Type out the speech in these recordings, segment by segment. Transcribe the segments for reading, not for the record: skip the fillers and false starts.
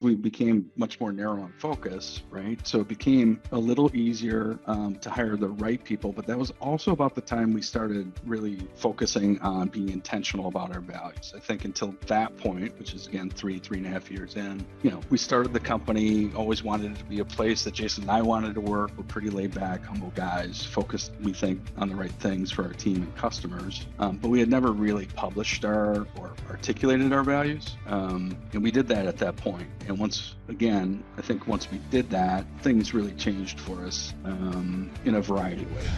we became much more narrow on focus, right? So it became a little easier to hire the right people, but that was also about the time we started really focusing on being intentional about our values. I think until that point, which is again, 3.5 years in, we started the company, always wanted it to be a place that Jason and I wanted to work. We're pretty laid back, humble guys, focused, we think, on the right things for our team and customers. But we had never really published or articulated our values. And we did that at that point. And once we did that, things really changed for us in a variety of ways.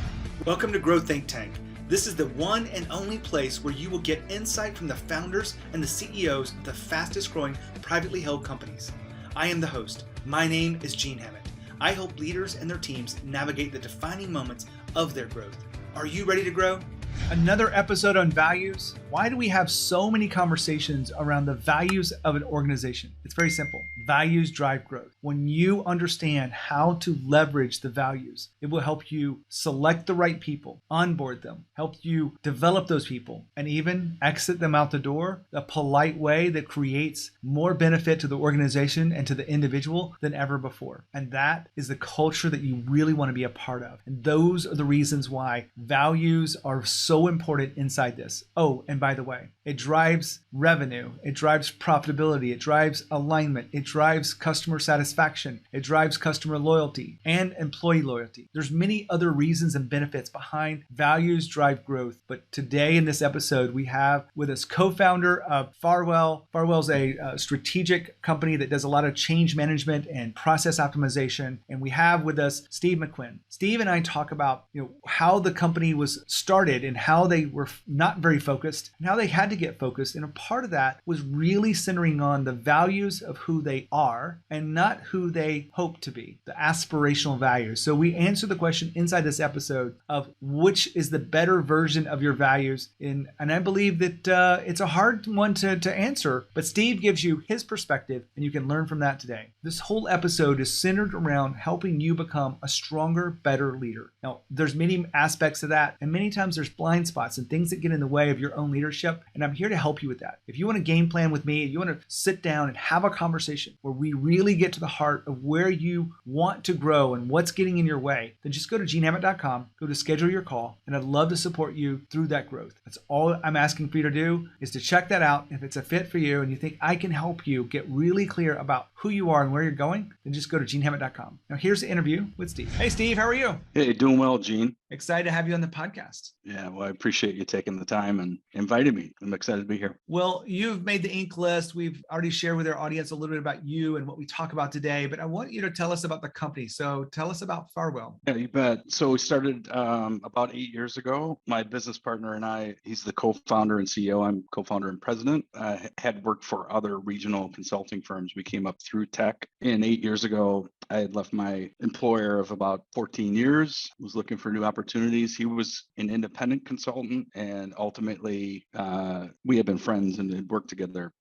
Welcome to Grow Think Tank. This is the one and only place where you will get insight from the founders and the CEOs of the fastest growing privately held companies. I am the host. My name is Gene Hammett. I help leaders and their teams navigate the defining moments of their growth. Are you ready to grow? Another episode on values. Why do we have so many conversations around the values of an organization? It's very simple. Values drive growth. When you understand how to leverage the values, it will help you select the right people, onboard them, help you develop those people, and even exit them out the door a polite way that creates more benefit to the organization and to the individual than ever before. And that is the culture that you really want to be a part of. And those are the reasons why values are so important inside this. Oh, and by the way, it drives revenue, it drives profitability, it drives alignment, it drives customer satisfaction, it drives customer loyalty and employee loyalty. There's many other reasons and benefits behind values drive growth. But today in this episode, we have with us co-founder of Farwell. Farwell's a strategic company that does a lot of change management and process optimization. And we have with us Steve McQuin. Steve and I talk about how the company was started and how they were not very focused and how they had to get focused. And a part of that was really centering on the values of who they are and not who they hope to be, the aspirational values. So we answer the question inside this episode of which is the better version of your values. And I believe that it's a hard one to answer, but Steve gives you his perspective and you can learn from that today. This whole episode is centered around helping you become a stronger, better leader. Now, there's many aspects of that, and many times there's blind spots and things that get in the way of your own leadership, and I'm here to help you with that. If you want to game plan with me, you want to sit down and have a conversation where we really get to the heart of where you want to grow and what's getting in your way, then just go to genehammett.com, go to schedule your call, and I'd love to support you through that growth. That's all I'm asking for you to do is to check that out. If it's a fit for you and you think I can help you get really clear about who you are and where you're going, then just go to genehammett.com. Now here's the interview with Steve. Hey Steve, how are you? Hey, doing well, Gene. Excited to have you on the podcast. Yeah, well, I appreciate you taking the time and inviting me. I'm excited to be here. Well, you've made the Inc. list. We've already shared with our audience a little bit about you and what we talk about today, but I want you to tell us about the company. So tell us about Farwell. Yeah, you bet. So we started about 8 years ago. My business partner and I, he's the co-founder and CEO. I'm co-founder and president. I had worked for other regional consulting firms. We came up through tech. And 8 years ago, I had left my employer of about 14 years, was looking for new opportunities. He was an independent consultant, and ultimately we had been friends and had worked together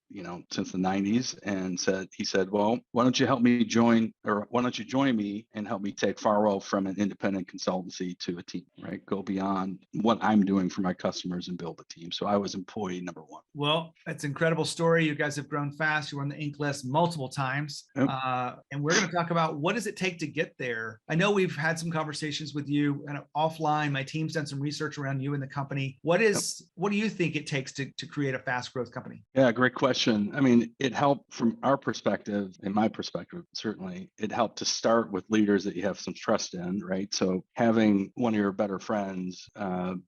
since the 90s, and he said, well, why don't you join me and help me take Farwell from an independent consultancy to a team, right? Go beyond what I'm doing for my customers and build a team. So I was employee number one. Well, that's an incredible story. You guys have grown fast. You were on the Inc. list multiple times. Yep. And we're going to talk about what does it take to get there. I know we've had some conversations with you and offline. My team's done some research around you and the company. What do you think it takes to create a fast growth company? Yeah, great question. I mean, it helped from our perspective, and my perspective, certainly, it helped to start with leaders that you have some trust in, right? So having one of your better friends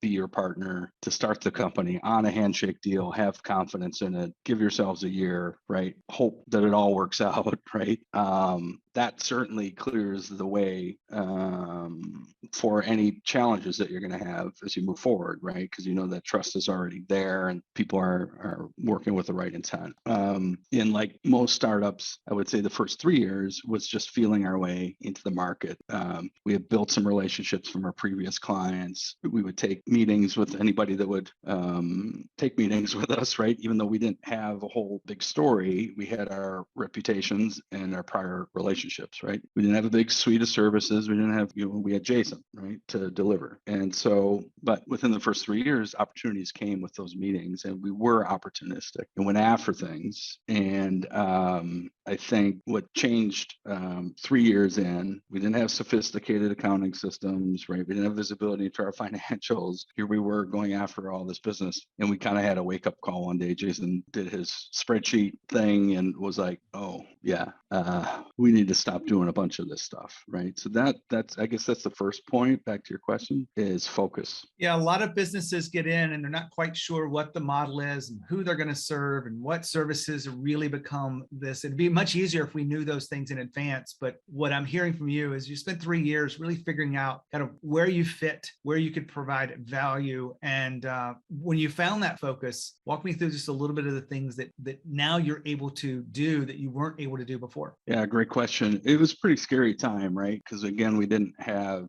be your partner to start the company on a handshake deal, have confidence in it, give yourselves a year, right? Hope that it all works out, right? That certainly clears the way for any challenges that you're going to have as you move forward, right? Because that trust is already there and people are working with the right intent. In like most startups, I would say the first 3 years was just feeling our way into the market. We had built some relationships from our previous clients. We would take meetings with anybody that would take meetings with us, right? Even though we didn't have a whole big story, we had our reputations and our prior relationships, right? We didn't have a big suite of services. We didn't have, we had Jason, right, to deliver. And so, but within the first 3 years, opportunities came with those meetings, and we were opportunistic and went after things. And I think what changed 3 years in, we didn't have sophisticated accounting systems, right? We didn't have visibility into our financials. Here we were going after all this business, and we kind of had a wake up call one day. Jason did his spreadsheet thing and was like, "Oh yeah, we need to stop doing a bunch of this stuff," right? So that's I guess that's the first point. Back to your question, is focus. Yeah, a lot of businesses get in and they're not quite sure what the model is and who they're going to serve and what services really become this. It'd be much easier if we knew those things in advance. But what I'm hearing from you is you spent 3 years really figuring out kind of where you fit, where you could provide value. And when you found that focus, walk me through just a little bit of the things that now you're able to do that you weren't able to do before. Yeah, great question. It was a pretty scary time, right? Because again, we didn't have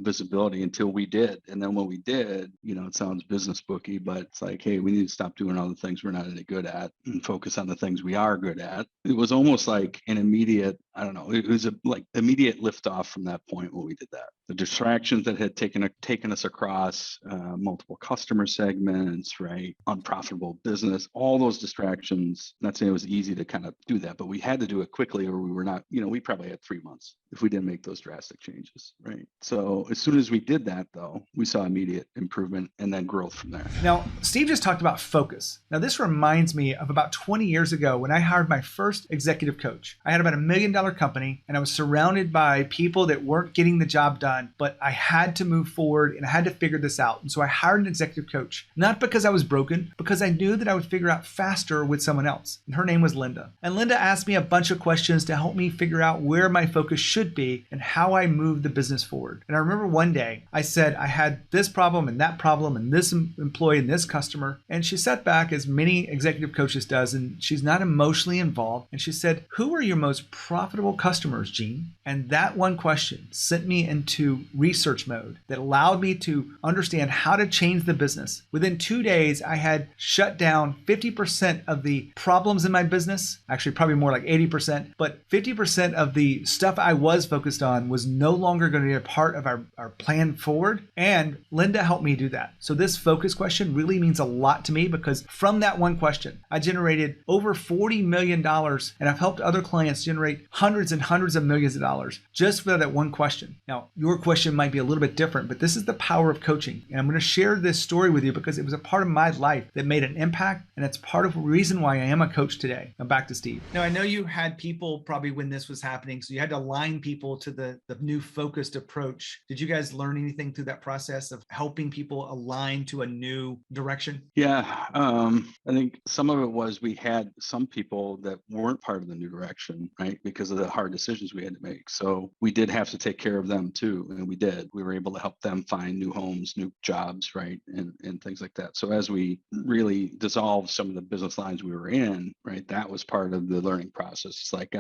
visibility until we did. And then when we did, it sounds business booky, but it's like, hey, we need to stop doing all the things we're not any good at and focus on the things we are good at. It was almost like an immediate, I don't know, it was like immediate liftoff from that point when we did that. The distractions that had taken us across multiple customer segments, right? Unprofitable business, all those distractions. Not saying it was easy to kind of do that, but we had to do it quickly or we were not, we probably had 3 months if we didn't make those drastic changes, right? So as soon as we did that, though, we saw immediate improvement and then growth from there. Now, Steve just talked about focus. Now, this reminds me of about 20 years ago when I hired my first executive coach. I had about $1 million company and I was surrounded by people that weren't getting the job done, but I had to move forward and I had to figure this out. And so I hired an executive coach, not because I was broken, because I knew that I would figure out faster with someone else. And her name was Linda. And Linda asked me a bunch of questions to help me figure out where my focus should be and how I moved the business forward. And I remember one day I said I had this problem and this employee and this customer. And she sat back, as many executive coaches does, and she's not emotionally involved. And she said, "Who are your most profitable customers, Gene?" And that one question sent me into research mode that allowed me to understand how to change the business. Within 2 days, I had shut down 50% of the problems in my business, actually probably more like 80%, but 50% of the stuff I was focused on was no longer going to be a part of our plan forward. And Linda helped me do that. So this focus question really means a lot to me because from that one question, I generated over $40 million and I've helped other clients generate hundreds and hundreds of millions of dollars just for that one question. Now, your question might be a little bit different, but this is the power of coaching. And I'm going to share this story with you because it was a part of my life that made an impact. And it's part of the reason why I am a coach today. Now back to Steve. Now, I know you had people probably when this was happening, so you had to align people to the new focused approach. Did you guys learn anything through that process of helping people align to a new direction? Yeah, I think some of it was we had some people that weren't part of the new direction, right? Because of the hard decisions we had to make. So we did have to take care of them too. And we did. We were able to help them find new homes, new jobs, right? And things like that. So as we really dissolved some of the business lines we were in, right, that was part of the learning process. It's like,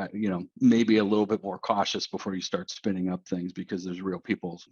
maybe a little bit more cautious before you start spinning up things because there's real people's,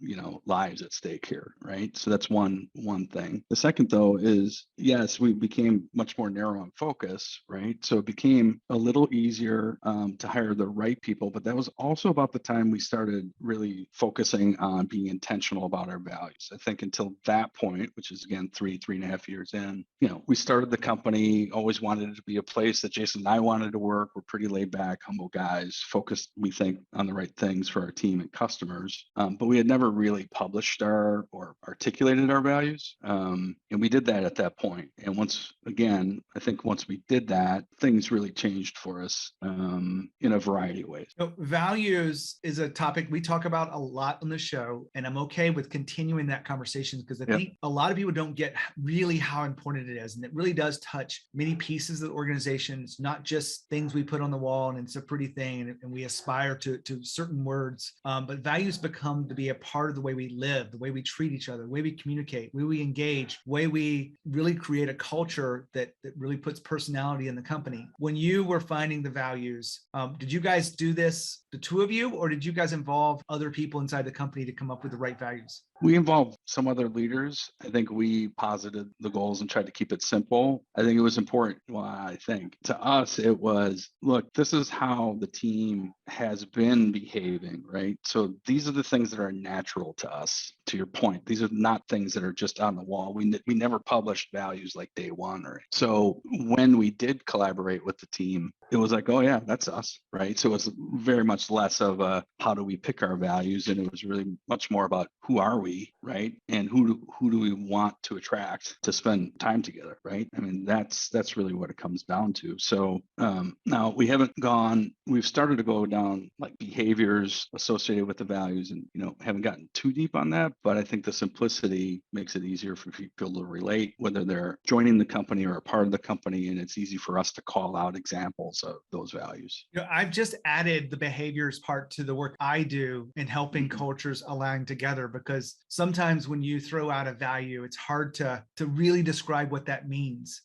lives at stake here, right? So that's one thing. The second, though, is yes, we became much more narrow on focus, right? So it became a little easier to hire the right people, but that was also about the time we started really focusing on being intentional about our values. I think until that point, which is again 3.5 years in, we started the company, always wanted it to be a place that Jason and I wanted to work. We're pretty laid back, humble guys, focused, we think, on the right things for our team and customers. But we had never really published or articulated our values. And we did that at that point. And once we did that, things really changed for us in a variety of ways. So values is a topic we talk about a lot on the show, and I'm okay with continuing that conversation because I think a lot of people don't get really how important it is. And it really does touch many pieces of the organization. It's not just things we put on the wall and it's a pretty thing and we aspire to certain words, but values become to be a part of the way we live, the way we treat each other, the way we communicate, the way we engage, the way we really create a culture that really puts personality in the company. When you were finding the values, did you guys do this, the two of you, or did you guys involve other people inside the company to come up with the right values? We involved some other leaders. I think we posited the goals and tried to keep it simple. I think it was important. Well, I think to us, it was, look, this is how the team has been behaving, right? So these are the things that are natural to us. To your point, these are not things that are just on the wall. We never published values like day one, right? So when we did collaborate with the team, it was like, oh yeah, that's us, right? So it was very much less of a how do we pick our values, and it was really much more about who are we, right? And who do we want to attract to spend time together, right? I mean, that's really what it comes down to. So now we've started to go down like behaviors associated with the values, and haven't gotten too deep on that, but I think the simplicity makes it easier for people to relate, whether they're joining the company or a part of the company, and it's easy for us to call out examples of those values. I've just added the behaviors part to the work I do in helping cultures align together, because sometimes when you throw out a value, it's hard to really describe what that means.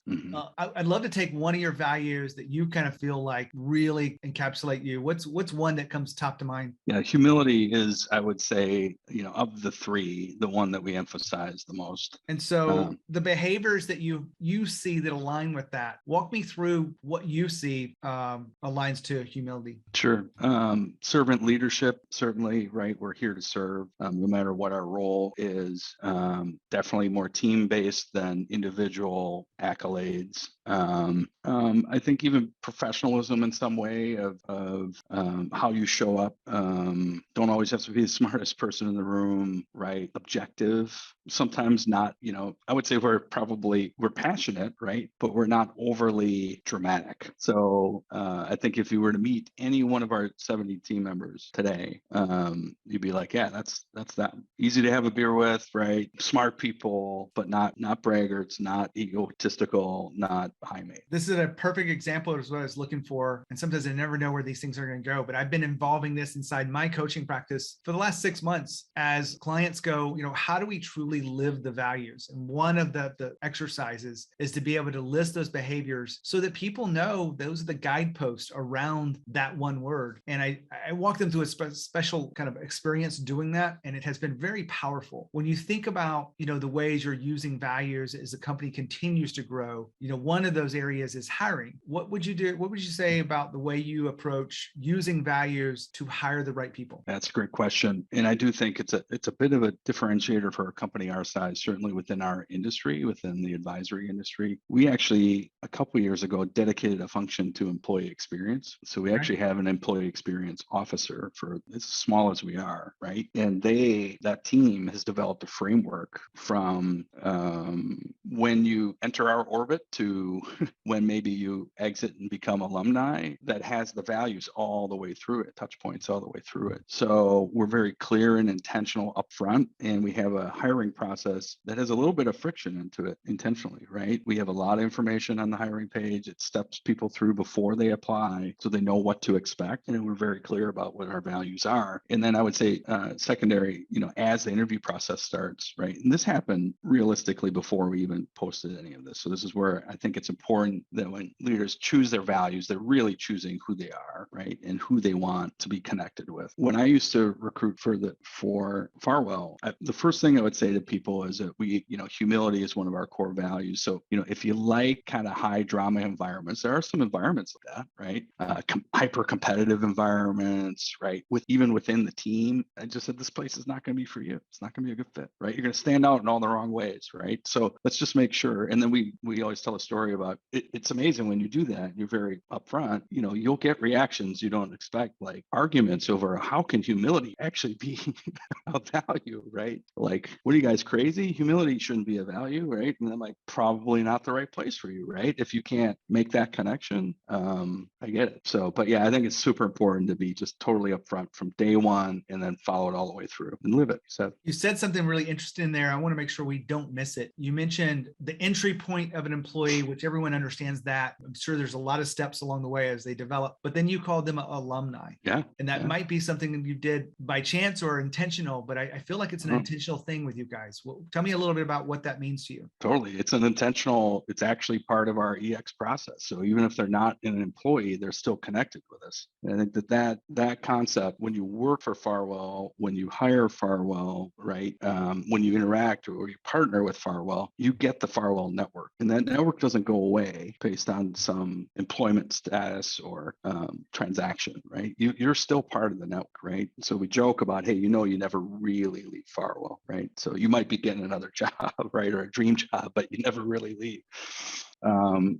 I'd love to take one of your values that you kind of feel like really encapsulate you. What's one that comes top to mind? Yeah, humility is, I would say, of the three, the one that we emphasize the most. And so the behaviors that you see that align with that, walk me through what you see aligns to humility. Sure. Servant leadership, certainly, right? We're here to serve, no matter what our role is. Definitely more team-based than individual accolades. I think even professionalism in some way of how you show up. Don't always have to be the smartest person in the room, right? Objective, sometimes not, I would say we're passionate, right? But we're not overly dramatic. So I think if you were to meet any one of our 70 team members today, you'd be like, yeah, that's that. Easy to have a beer with, right? Smart people, but not braggarts, not egotistical, not high maintenance. This is a perfect example of what I was looking for. And sometimes I never know where these things are going to go, but I've been involving this inside my coaching practice for the last 6 months as clients go, how do we truly live the values? And one of the exercises is to be able to list those behaviors so that people know those are the guideposts around that one word. And I walk them through a special kind of experience doing that. And it has been very powerful. When you think about, the ways you're using values as the company continues to grow, one of those areas is hiring. What would you do? What would you say about the way you approach using values to hire the right people? That's a great question. And I do think it's a bit of a differentiator for a company our size, certainly within our industry, within the advisory industry. We actually, a couple of years ago, dedicated a function to employee experience. So we actually have an employee experience officer for as small as we are, right? And that team has developed a framework from when you enter our orbit to when maybe you exit and become alumni, that has the values all the way through it, touch points all the way through it. So we're very clear and intentional upfront, and we have a hiring process that has a little bit of friction into it intentionally, right? We have a lot of information on the hiring page. It steps people through before they apply so they know what to expect. And we're very clear about what our values are. And then I would say secondary, as the interview process starts, right? And this happened realistically before we even posted any of this. So this is where I think it's important that when leaders choose their values, they're really choosing who they are, right? And who they want to be connected with. When I used to recruit for Farwell, the first thing I would say to people is that humility is one of our core values. So, if you like kind of high drama environments, there are some environments like that, right? Hyper competitive environments, right? Even within the team, I just said, this place is not going to be for you. It's not going to be a good fit, right? You're going to stand out in all the wrong ways, right? So let's just make sure. And then we always tell a story about it's amazing when you do that. You're very upfront, you'll get reactions you don't expect, like arguments over how can humility actually be a value, right? Like, what are you guys crazy? Humility shouldn't be a value, right? And I'm like, probably not the right place for you, right? If you can't make that connection, I get it. So, but yeah, I think it's super important to be just totally upfront from day one and then follow it all the way through and live it. So you said something really interesting there. I want to make sure we don't miss it. You mentioned the entry point of an employee, which everyone understands that. I'm sure there's a lot of steps along the way as they develop, but then you called them an alumni. And that might be something that you did by chance or intentional, but I feel like it's an intentional thing with you guys. guys. Well, tell me a little bit about what that means to you. Totally. It's actually part of our EX process. So even if they're not an employee, they're still connected with us. And I think that concept, when you work for Farwell, when you hire Farwell, right, when you interact or you partner with Farwell, you get the Farwell network. And that network doesn't go away based on some employment status or transaction, right? You're still part of the network, right? So we joke about, hey, you never really leave Farwell, right? So you might be getting another job, right, or a dream job, but you never really leave.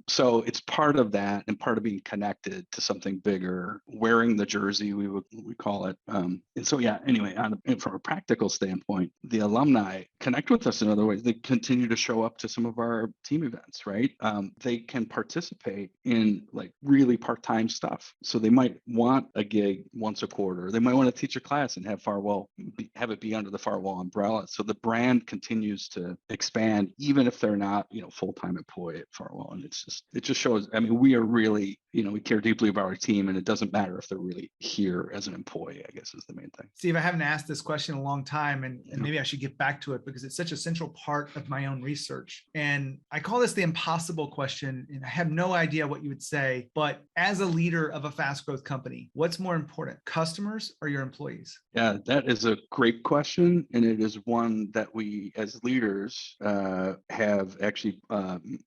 So it's part of that and part of being connected to something bigger, wearing the jersey, we call it. And so, yeah, anyway, from a practical standpoint, the alumni connect with us in other ways. They continue to show up to some of our team events, right? They can participate in like really part-time stuff. So they might want a gig once a quarter. They might want to teach a class and have Farwell, have it be under the Farwell umbrella. So the brand continues to expand, even if they're not, full-time employee at Farwell. And it just shows, I mean, we are really, we care deeply about our team, and it doesn't matter if they're really here as an employee, I guess is the main thing. Steve, I haven't asked this question in a long time, and maybe I should get back to it because it's such a central part of my own research. And I call this the impossible question, and I have no idea what you would say, but as a leader of a fast growth company, what's more important, customers or your employees? Yeah, that is a great question. And it is one that we as leaders have actually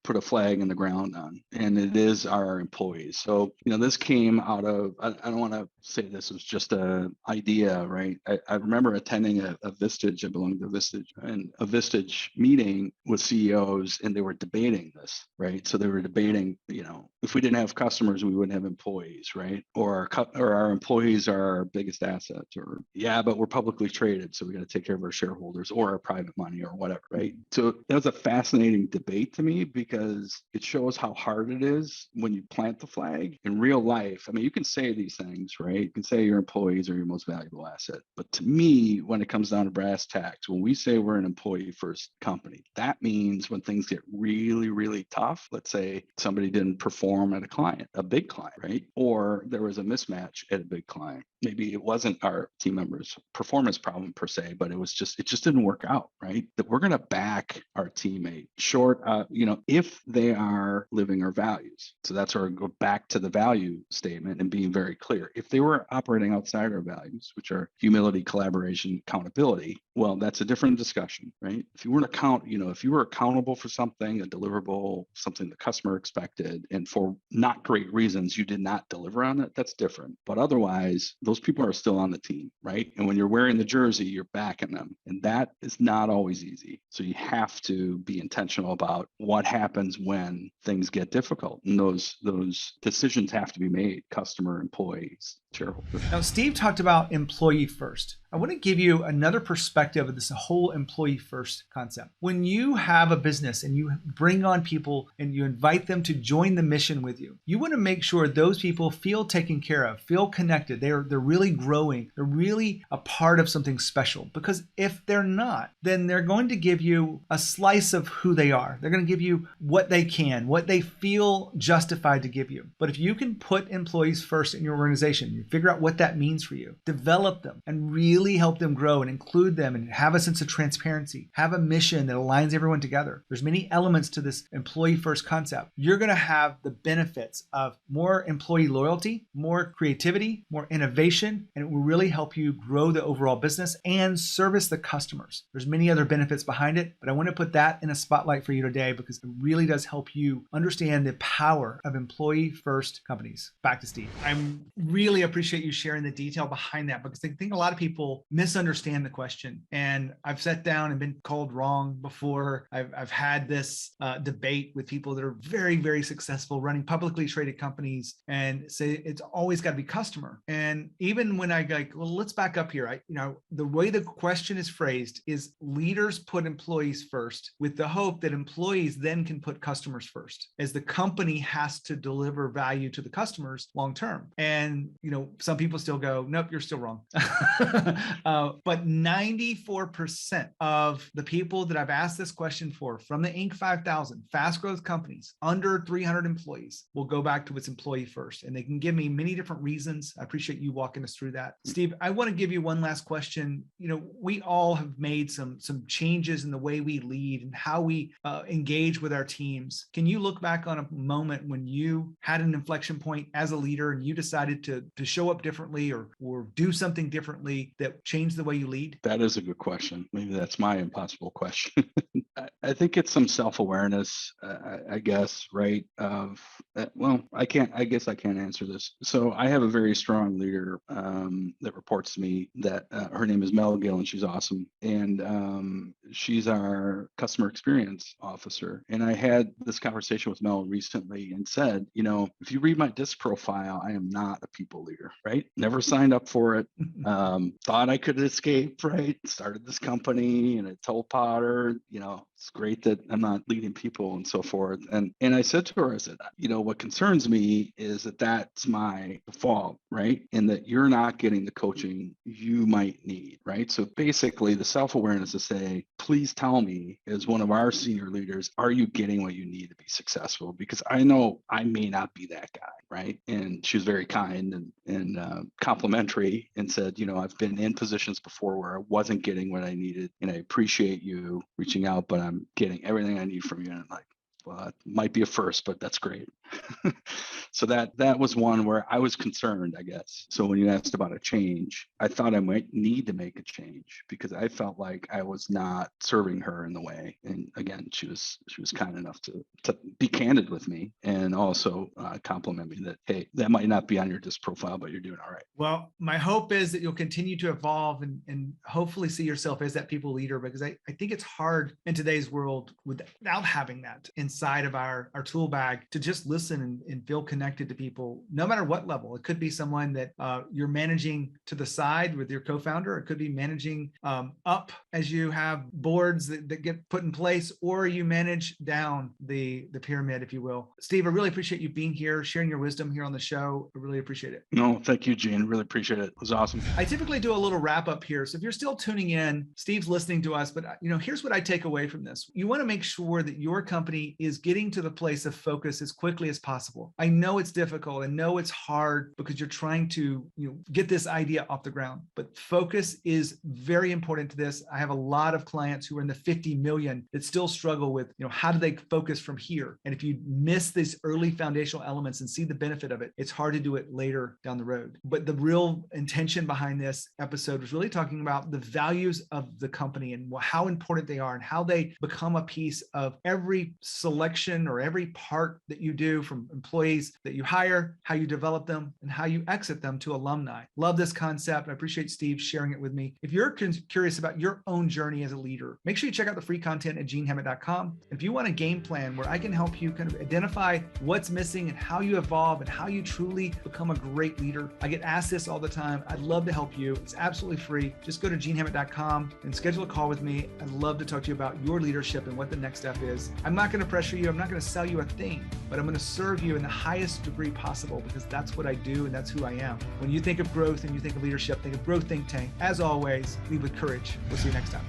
put a flag in the ground on, and it is our employees. So, this came out of, I don't want to say this was just an idea, right? I remember attending a Vistage, I belong to Vistage, and a Vistage meeting with CEOs, and they were debating this, right? So they were debating, if we didn't have customers, we wouldn't have employees, right? Or our employees are our biggest asset, or yeah, but we're publicly traded, so we got to take care of our shareholders or our private money or whatever, right? So that was a fascinating debate to me because it shows how hard it is when you plant the flag in real life. I mean, you can say these things, right? You can say your employees are your most valuable asset. But to me, when it comes down to brass tacks, when we say we're an employee first company, that means when things get really, really tough, let's say somebody didn't perform at a big client, right? Or there was a mismatch at a big client. Maybe it wasn't our team members' performance problem per se, but it just didn't work out, right? That we're going to back our teammate short, if they are living our values. So that's where I go back to the value statement and being very clear. If they were operating outside our values, which are humility, collaboration, accountability, well, that's a different discussion, right? If you weren't if you were accountable for something, a deliverable, something the customer expected, and for not great reasons, you did not deliver on it, that's different. But otherwise, those people are still on the team, right? And when you're wearing the jersey, you're backing them. And that is not always easy. So you have to be intentional about what happens when things get difficult. And those decisions have to be made, customer, employees, shareholders. Now, Steve talked about employee first. I want to give you another perspective of this whole employee first concept. When you have a business and you bring on people and you invite them to join the mission with you, you want to make sure those people feel taken care of, feel connected. They're really growing. They're really a part of something special. Because if they're not, then they're going to give you a slice of who they are. They're going to give you what they can, what they feel justified to give you. But if you can put employees first in your organization, you figure out what that means for you, develop them, and really help them grow and include them and have a sense of transparency, have a mission that aligns everyone together. There's many elements to this employee first concept. You're going to have the benefits of more employee loyalty, more creativity, more innovation, and it will really help you grow the overall business and service the customers. There's many other benefits behind it, but I want to put that in a spotlight for you today because it really does help you understand the power of employee first companies. Back to Steve. I really appreciate you sharing the detail behind that because I think a lot of people misunderstand the question. And I've sat down and been called wrong before. I've had this debate with people that are very, very successful running publicly traded companies and say it's always got to be customer. And even when I go, well, let's back up here. The way the question is phrased is leaders put employees first with the hope that employees then can put customers first, as the company has to deliver value to the customers long term. And some people still go, nope, you're still wrong. But 94% of the people that I've asked this question for from the Inc. 5000, fast growth companies, under 300 employees, will go back to its employee first. And they can give me many different reasons. I appreciate you walking us through that. Steve, I want to give you one last question. We all have made some changes in the way we lead and how we engage with our teams. Can you look back on a moment when you had an inflection point as a leader and you decided to show up differently or do something differently that changed the way you lead? That is a good question. Maybe that's my impossible question. I think it's some self-awareness, I guess, right? I guess I can't answer this. So I have a very strong leader that reports to me that her name is Mel Gill, and she's awesome. And she's our customer experience officer. And I had this conversation with Mel recently and said, if you read my DISC profile, I am not a people leader, right? Never signed up for it. Thought I could escape, right? Started this company and I told Potter, it's great that I'm not leading people and so forth. And I said to her, I said, what concerns me is that that's my default, right? And that you're not getting the coaching you might need, right? So basically the self-awareness to say, please tell me as one of our senior leaders, are you getting what you need to be successful? Because I know I may not be that guy, right? And she was very kind and complimentary and said, I've been in positions before where I wasn't getting what I needed, and I appreciate you reaching out, but I'm getting everything I need from you. And I'm like, well, it might be a first, but that's great. So that was one where I was concerned, I guess. So when you asked about a change, I thought I might need to make a change because I felt like I was not serving her in the way. And again, she was kind enough to be candid with me and also compliment me that, hey, that might not be on your DISC profile, but you're doing all right. Well, my hope is that you'll continue to evolve and hopefully see yourself as that people leader, because I think it's hard in today's world without having that inside of our tool bag to just listen and feel connected to people, no matter what level. It could be someone that you're managing to the side with your co-founder. It could be managing up as you have boards that get put in place, or you manage down the pyramid, if you will. Steve, I really appreciate you being here, sharing your wisdom here on the show. I really appreciate it. No, thank you, Gene. Really appreciate it. It was awesome. I typically do a little wrap up here. So if you're still tuning in, Steve's listening to us, but here's what I take away from this. You want to make sure that your company is getting to the place of focus as quickly as possible. I know it's difficult. I know it's hard because you're trying to get this idea off the ground, but focus is very important to this. I have a lot of clients who are in the 50 million that still struggle with, how do they focus from here? And if you miss these early foundational elements and see the benefit of it, it's hard to do it later down the road. But the real intention behind this episode was really talking about the values of the company and how important they are and how they become a piece of every selection or every part that you do, from employees that you hire, how you develop them, and how you exit them to alumni. Love this concept. I appreciate Steve sharing it with me. If you're curious about your own journey as a leader, make sure you check out the free content at genehammett.com. If you want a game plan where I can help you kind of identify what's missing and how you evolve and how you truly become a great leader, I get asked this all the time. I'd love to help you. It's absolutely free. Just go to genehammett.com and schedule a call with me. I'd love to talk to you about your leadership and what the next step is. I'm not going to pressure you. I'm not going to sell you a thing, but I'm going to serve you in the highest degree possible, because that's what I do and that's who I am. When you think of growth and you think of leadership, think of Growth Think Tank. As always, lead with courage. We'll see you next time.